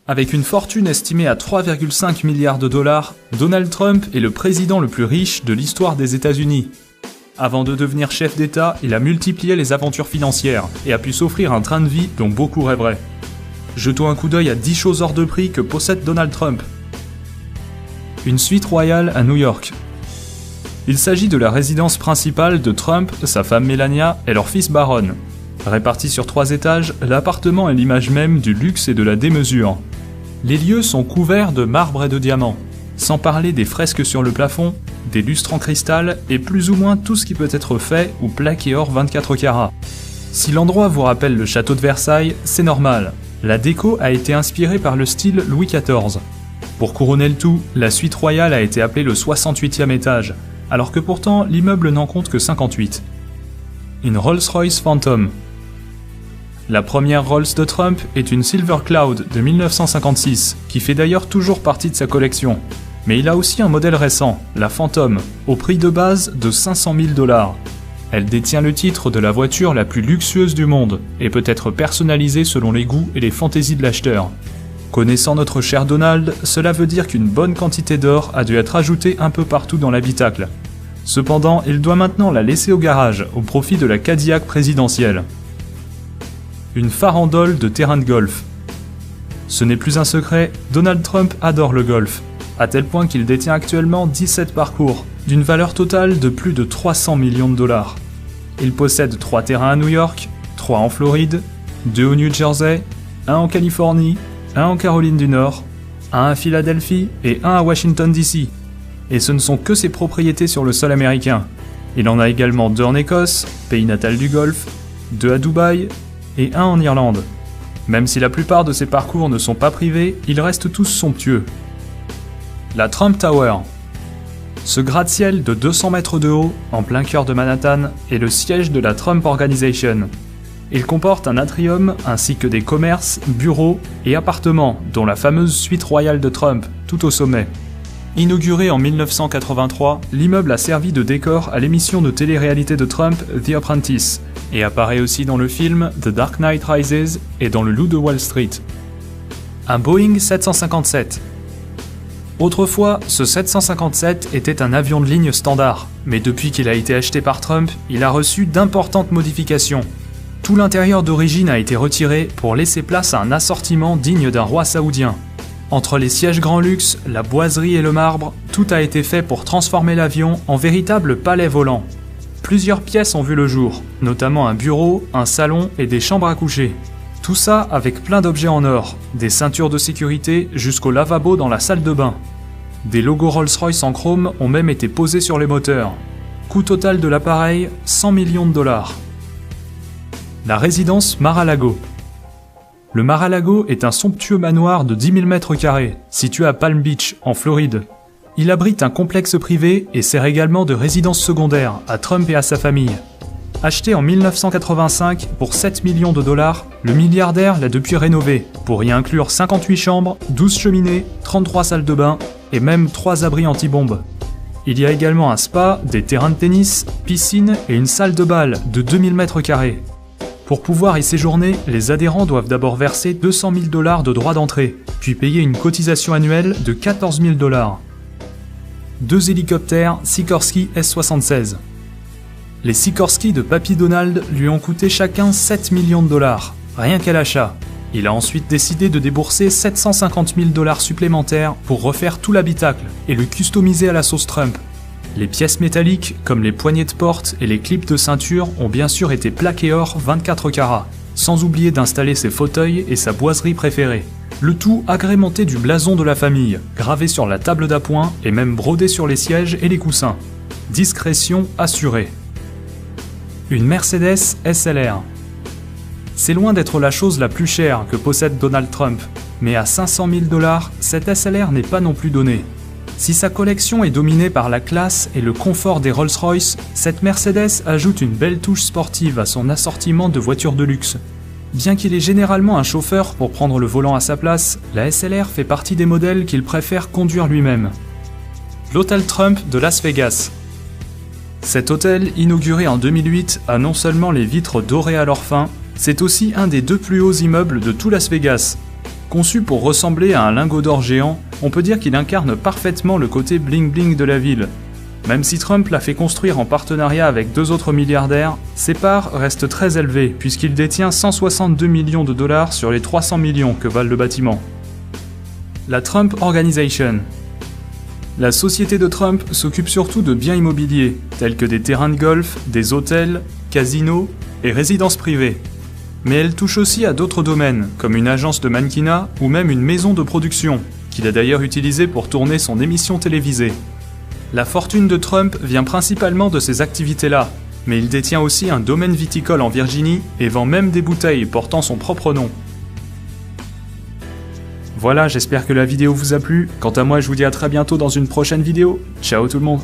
Avec une fortune estimée à 3,5 milliards de dollars, Donald Trump est le président le plus riche de l'histoire des États-Unis. Avant de devenir chef d'État, il a multiplié les aventures financières et a pu s'offrir un train de vie dont beaucoup rêveraient. Jetons un coup d'œil à 10 choses hors de prix que possède Donald Trump. Une suite royale à New York. Il s'agit de la résidence principale de Trump, sa femme Melania et leur fils Barron. Réparti sur 3 étages, l'appartement est l'image même du luxe et de la démesure. Les lieux sont couverts de marbre et de diamants, sans parler des fresques sur le plafond, des lustres en cristal et plus ou moins tout ce qui peut être fait ou plaqué or 24 carats. Si l'endroit vous rappelle le château de Versailles, c'est normal. La déco a été inspirée par le style Louis XIV. Pour couronner le tout, la suite royale a été appelée le 68e étage, alors que pourtant l'immeuble n'en compte que 58. Une Rolls-Royce Phantom. La première Rolls de Trump est une Silver Cloud de 1956, qui fait d'ailleurs toujours partie de sa collection. Mais il a aussi un modèle récent, la Phantom, au prix de base de 500 000 $. Elle détient le titre de la voiture la plus luxueuse du monde et peut être personnalisée selon les goûts et les fantaisies de l'acheteur. Connaissant notre cher Donald, cela veut dire qu'une bonne quantité d'or a dû être ajoutée un peu partout dans l'habitacle. Cependant, il doit maintenant la laisser au garage au profit de la Cadillac présidentielle. Une farandole de terrain de golf. Ce n'est plus un secret, Donald Trump adore le golf, à tel point qu'il détient actuellement 17 parcours, d'une valeur totale de plus de 300 millions de $. Il possède 3 terrains à New York, 3 en Floride, 2 au New Jersey, 1 en Californie, 1 en Caroline du Nord, 1 à Philadelphie et 1 à Washington DC. Et ce ne sont que ses propriétés sur le sol américain. Il en a également 2 en Écosse, pays natal du golf, 2 à Dubaï et 1 en Irlande. Même si la plupart de ces parcours ne sont pas privés, ils restent tous somptueux. La Trump Tower. Ce gratte-ciel de 200 mètres de haut, en plein cœur de Manhattan, est le siège de la Trump Organization. Il comporte un atrium ainsi que des commerces, bureaux et appartements, dont la fameuse suite royale de Trump, tout au sommet. Inauguré en 1983, l'immeuble a servi de décor à l'émission de télé-réalité de Trump, The Apprentice, et apparaît aussi dans le film The Dark Knight Rises et dans Le Loup de Wall Street. Un Boeing 757. Autrefois, ce 757 était un avion de ligne standard, mais depuis qu'il a été acheté par Trump, il a reçu d'importantes modifications. Tout l'intérieur d'origine a été retiré pour laisser place à un assortiment digne d'un roi saoudien. Entre les sièges grand luxe, la boiserie et le marbre, tout a été fait pour transformer l'avion en véritable palais volant. Plusieurs pièces ont vu le jour, notamment un bureau, un salon et des chambres à coucher. Tout ça avec plein d'objets en or, des ceintures de sécurité jusqu'au lavabo dans la salle de bain. Des logos Rolls-Royce en chrome ont même été posés sur les moteurs. Coût total de l'appareil, 100 millions de $. La résidence Mar-a-Lago. Le Mar-a-Lago est un somptueux manoir de 10 000 m², situé à Palm Beach, en Floride. Il abrite un complexe privé et sert également de résidence secondaire à Trump et à sa famille. Acheté en 1985 pour 7 millions de $, le milliardaire l'a depuis rénové, pour y inclure 58 chambres, 12 cheminées, 33 salles de bain et même 3 abris anti-bombes. Il y a également un spa, des terrains de tennis, piscine et une salle de bal de 2000 m². Pour pouvoir y séjourner, les adhérents doivent d'abord verser 200 000 $ de droits d'entrée, puis payer une cotisation annuelle de 14 000 $. 2 hélicoptères Sikorsky S-76. Les Sikorsky de Papy Donald lui ont coûté chacun 7 millions de $, rien qu'à l'achat. Il a ensuite décidé de débourser 750 000 $ supplémentaires pour refaire tout l'habitacle et le customiser à la sauce Trump. Les pièces métalliques, comme les poignées de porte et les clips de ceinture, ont bien sûr été plaquées or 24 carats, sans oublier d'installer ses fauteuils et sa boiserie préférée. Le tout agrémenté du blason de la famille, gravé sur la table d'appoint et même brodé sur les sièges et les coussins. Discrétion assurée. Une Mercedes SLR. C'est loin d'être la chose la plus chère que possède Donald Trump, mais à 500 000 $, cette SLR n'est pas non plus donnée. Si sa collection est dominée par la classe et le confort des Rolls-Royce, cette Mercedes ajoute une belle touche sportive à son assortiment de voitures de luxe. Bien qu'il ait généralement un chauffeur pour prendre le volant à sa place, la SLR fait partie des modèles qu'il préfère conduire lui-même. L'hôtel Trump de Las Vegas. Cet hôtel, inauguré en 2008, a non seulement les vitres dorées à leur fin, c'est aussi un des 2 plus hauts immeubles de tout Las Vegas. Conçu pour ressembler à un lingot d'or géant, on peut dire qu'il incarne parfaitement le côté bling-bling de la ville. Même si Trump l'a fait construire en partenariat avec 2 autres milliardaires, ses parts restent très élevées puisqu'il détient 162 millions de dollars sur les 300 millions que valent le bâtiment. La Trump Organization. La société de Trump s'occupe surtout de biens immobiliers, tels que des terrains de golf, des hôtels, casinos et résidences privées. Mais elle touche aussi à d'autres domaines, comme une agence de mannequinat ou même une maison de production, qu'il a d'ailleurs utilisée pour tourner son émission télévisée. La fortune de Trump vient principalement de ces activités-là, mais il détient aussi un domaine viticole en Virginie et vend même des bouteilles portant son propre nom. Voilà, j'espère que la vidéo vous a plu. Quant à moi, je vous dis à très bientôt dans une prochaine vidéo. Ciao tout le monde!